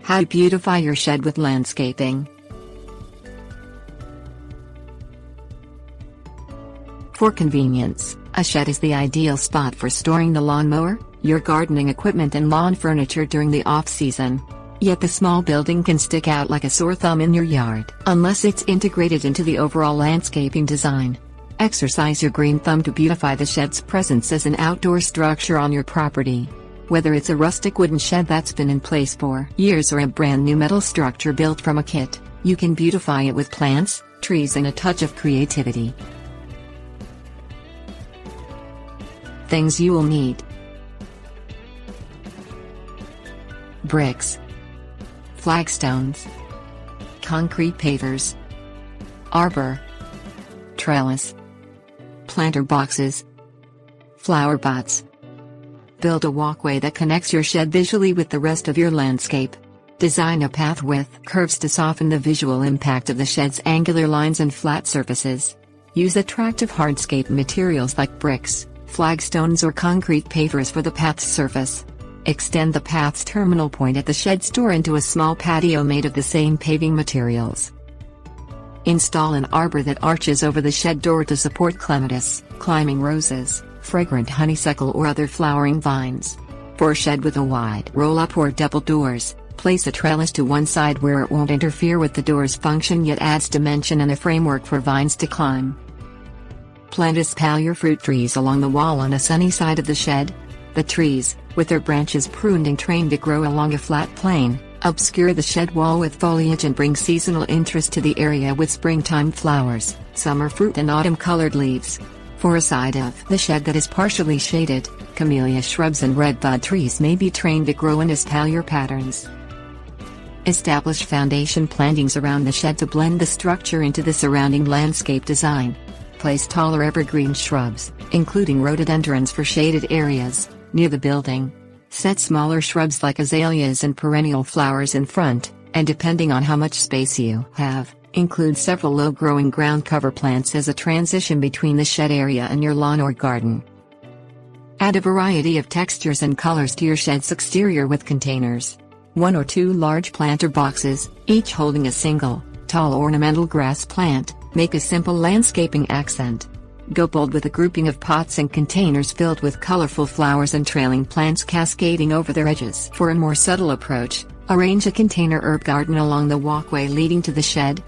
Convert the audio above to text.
How to beautify your shed with landscaping. For convenience, a shed is the ideal spot for storing the lawnmower, your gardening equipment and lawn furniture during the off-season. Yet the small building can stick out like a sore thumb in your yard unless it's integrated into the overall landscaping design. Exercise your green thumb to beautify the shed's presence as an outdoor structure on your property. Whether it's a rustic wooden shed that's been in place for years or a brand new metal structure built from a kit, you can beautify it with plants, trees and a touch of creativity. Things you will need: bricks, flagstones, concrete pavers, arbor, trellis, planter boxes, flower pots. Build a walkway that connects your shed visually with the rest of your landscape. Design a path with curves to soften the visual impact of the shed's angular lines and flat surfaces. Use attractive hardscape materials like bricks, flagstones or concrete pavers for the path's surface. Extend the path's terminal point at the shed's door into a small patio made of the same paving materials. Install an arbor that arches over the shed door to support clematis, climbing roses, fragrant honeysuckle or other flowering vines. For a shed with a wide roll-up or double doors, place a trellis to one side where it won't interfere with the door's function yet adds dimension and a framework for vines to climb. Plant espalier fruit trees along the wall on a sunny side of the shed. The trees, with their branches pruned and trained to grow along a flat plane, obscure the shed wall with foliage and bring seasonal interest to the area with springtime flowers, summer fruit and autumn-colored leaves. For a side of the shed that is partially shaded, camellia shrubs and redbud trees may be trained to grow in espalier patterns. Establish foundation plantings around the shed to blend the structure into the surrounding landscape design. Place taller evergreen shrubs, including rhododendrons for shaded areas, near the building. Set smaller shrubs like azaleas and perennial flowers in front, and depending on how much space you have, include several low-growing ground cover plants as a transition between the shed area and your lawn or garden. Add a variety of textures and colors to your shed's exterior with containers. 1 or 2 large planter boxes, each holding a single, tall ornamental grass plant, make a simple landscaping accent. Go bold with a grouping of pots and containers filled with colorful flowers and trailing plants cascading over their edges. For a more subtle approach, arrange a container herb garden along the walkway leading to the shed,